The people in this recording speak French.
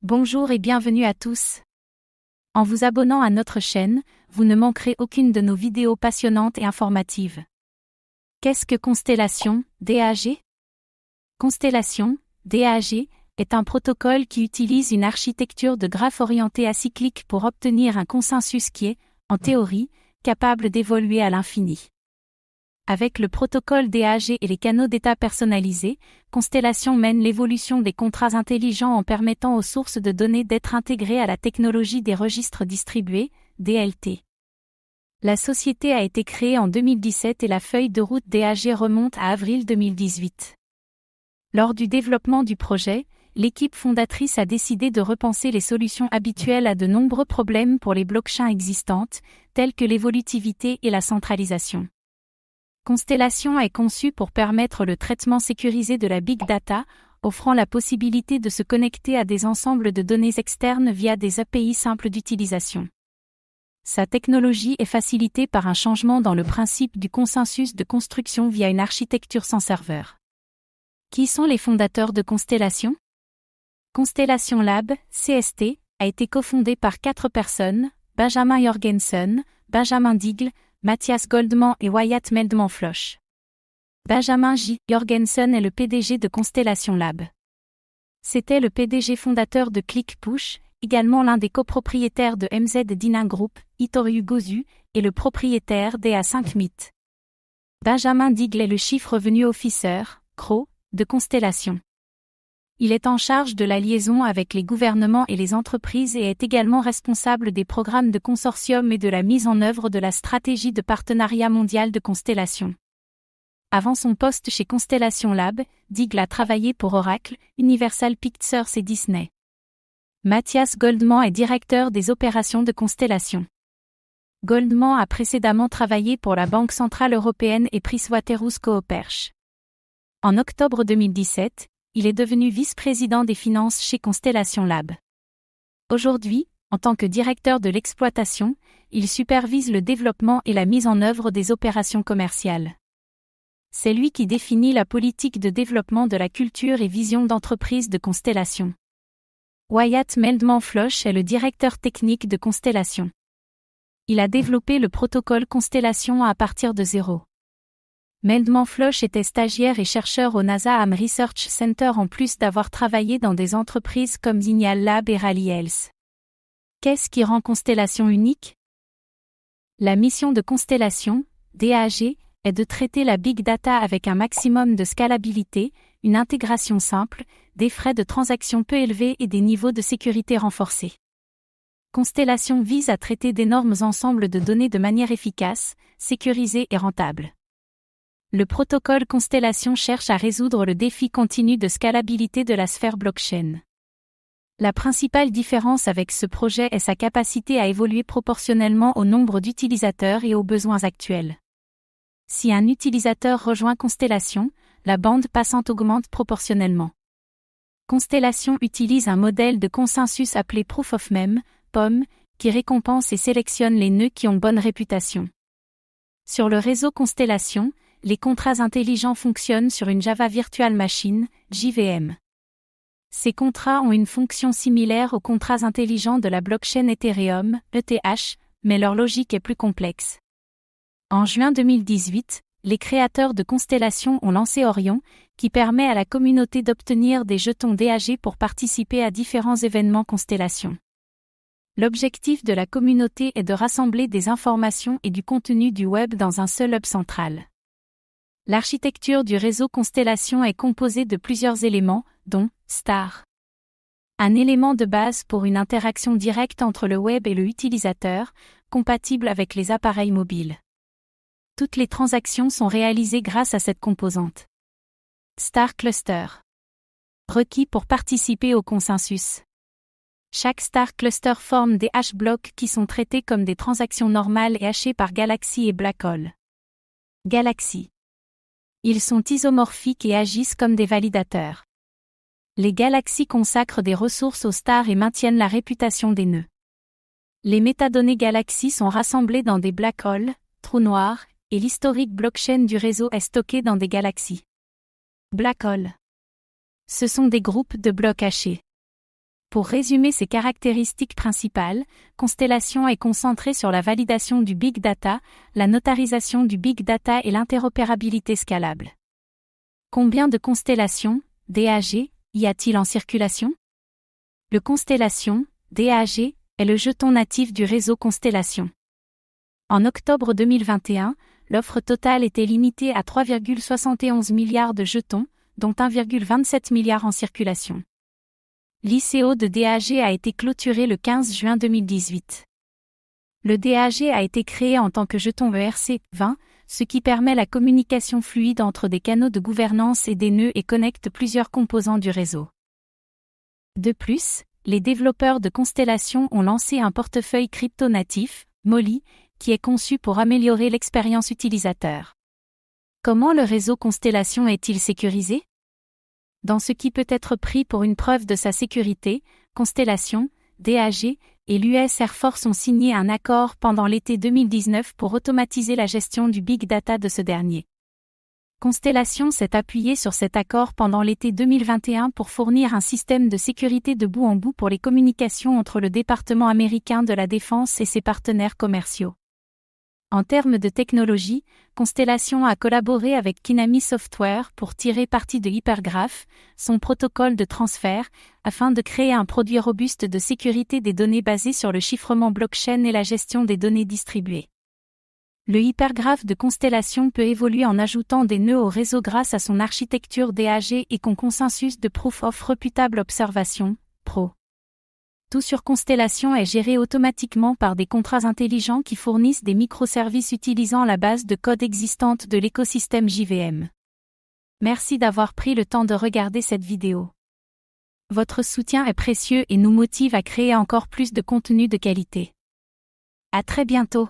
Bonjour et bienvenue à tous. En vous abonnant à notre chaîne, vous ne manquerez aucune de nos vidéos passionnantes et informatives. Qu'est-ce que Constellation, DAG? Constellation, DAG, est un protocole qui utilise une architecture de graphe orienté acyclique pour obtenir un consensus qui est, en théorie, capable d'évoluer à l'infini. Avec le protocole DAG et les canaux d'état personnalisés, Constellation mène l'évolution des contrats intelligents en permettant aux sources de données d'être intégrées à la technologie des registres distribués, DLT. La société a été créée en 2017 et la feuille de route DAG remonte à avril 2018. Lors du développement du projet, l'équipe fondatrice a décidé de repenser les solutions habituelles à de nombreux problèmes pour les blockchains existantes, tels que l'évolutivité et la centralisation. Constellation est conçue pour permettre le traitement sécurisé de la big data, offrant la possibilité de se connecter à des ensembles de données externes via des API simples d'utilisation. Sa technologie est facilitée par un changement dans le principe du consensus de construction via une architecture sans serveur. Qui sont les fondateurs de Constellation? Constellation Lab, CST, a été cofondé par 4 personnes, Benjamin Jorgensen, Benjamin Digle, Mathias Goldman et Wyatt Meldman-Floch. Benjamin J. Jorgensen est le PDG de Constellation Lab. C'était le PDG fondateur de ClickPush, également l'un des copropriétaires de MZ Dining Group, Itoru Gozu, et le propriétaire d'EA5 Meet. Benjamin Digle est le Chief Revenue Officer, CRO, de Constellation. Il est en charge de la liaison avec les gouvernements et les entreprises et est également responsable des programmes de consortium et de la mise en œuvre de la stratégie de partenariat mondial de Constellation. Avant son poste chez Constellation Lab, Digle a travaillé pour Oracle, Universal Pictures et Disney. Mathias Goldman est directeur des opérations de Constellation. Goldman a précédemment travaillé pour la Banque Centrale Européenne et PricewaterhouseCoopers. En octobre 2017, il est devenu vice-président des finances chez Constellation Lab. Aujourd'hui, en tant que directeur de l'exploitation, il supervise le développement et la mise en œuvre des opérations commerciales. C'est lui qui définit la politique de développement de la culture et vision d'entreprise de Constellation. Wyatt Meldman-Floch est le directeur technique de Constellation. Il a développé le protocole Constellation à partir de zéro. Meldman-Floch était stagiaire et chercheur au NASA Ham Research Center en plus d'avoir travaillé dans des entreprises comme Signal Lab et Rally Health. Qu'est-ce qui rend Constellation unique? La mission de Constellation, DAG, est de traiter la big data avec un maximum de scalabilité, une intégration simple, des frais de transaction peu élevés et des niveaux de sécurité renforcés. Constellation vise à traiter d'énormes ensembles de données de manière efficace, sécurisée et rentable. Le protocole Constellation cherche à résoudre le défi continu de scalabilité de la sphère blockchain. La principale différence avec ce projet est sa capacité à évoluer proportionnellement au nombre d'utilisateurs et aux besoins actuels. Si un utilisateur rejoint Constellation, la bande passante augmente proportionnellement. Constellation utilise un modèle de consensus appelé Proof of Mem, POM, qui récompense et sélectionne les nœuds qui ont bonne réputation. Sur le réseau Constellation, les contrats intelligents fonctionnent sur une Java Virtual Machine, JVM. Ces contrats ont une fonction similaire aux contrats intelligents de la blockchain Ethereum, ETH, mais leur logique est plus complexe. En juin 2018, les créateurs de Constellation ont lancé Orion, qui permet à la communauté d'obtenir des jetons DAG pour participer à différents événements Constellation. L'objectif de la communauté est de rassembler des informations et du contenu du web dans un seul hub central. L'architecture du réseau Constellation est composée de plusieurs éléments, dont Star. Un élément de base pour une interaction directe entre le web et le utilisateur, compatible avec les appareils mobiles. Toutes les transactions sont réalisées grâce à cette composante. Star Cluster. Requis pour participer au consensus. Chaque Star Cluster forme des hash-blocs qui sont traités comme des transactions normales et hachées par Galaxy et Blackhole. Galaxy. Ils sont isomorphiques et agissent comme des validateurs. Les galaxies consacrent des ressources aux stars et maintiennent la réputation des nœuds. Les métadonnées galaxies sont rassemblées dans des black holes, trous noirs, et l'historique blockchain du réseau est stocké dans des galaxies. Black hole. Ce sont des groupes de blocs hachés. Pour résumer ses caractéristiques principales, Constellation est concentrée sur la validation du Big Data, la notarisation du Big Data et l'interopérabilité scalable. Combien de constellations, DAG, y a-t-il en circulation? Le Constellation, DAG, est le jeton natif du réseau Constellation. En octobre 2021, l'offre totale était limitée à 3,71 milliards de jetons, dont 1,27 milliard en circulation. L'ICO de DAG a été clôturé le 15 juin 2018. Le DAG a été créé en tant que jeton ERC20, ce qui permet la communication fluide entre des canaux de gouvernance et des nœuds et connecte plusieurs composants du réseau. De plus, les développeurs de Constellation ont lancé un portefeuille crypto natif, Molly, qui est conçu pour améliorer l'expérience utilisateur. Comment le réseau Constellation est-il sécurisé? Dans ce qui peut être pris pour une preuve de sa sécurité, Constellation, DAG, et l'US Air Force ont signé un accord pendant l'été 2019 pour automatiser la gestion du Big Data de ce dernier. Constellation s'est appuyé sur cet accord pendant l'été 2021 pour fournir un système de sécurité de bout en bout pour les communications entre le département américain de la Défense et ses partenaires commerciaux. En termes de technologie, Constellation a collaboré avec Kinami Software pour tirer parti de Hypergraph, son protocole de transfert, afin de créer un produit robuste de sécurité des données basé sur le chiffrement blockchain et la gestion des données distribuées. Le Hypergraph de Constellation peut évoluer en ajoutant des nœuds au réseau grâce à son architecture DAG et consensus de Proof of Reputable Observation, PRO. Tout sur Constellation est géré automatiquement par des contrats intelligents qui fournissent des microservices utilisant la base de code existante de l'écosystème JVM. Merci d'avoir pris le temps de regarder cette vidéo. Votre soutien est précieux et nous motive à créer encore plus de contenu de qualité. À très bientôt.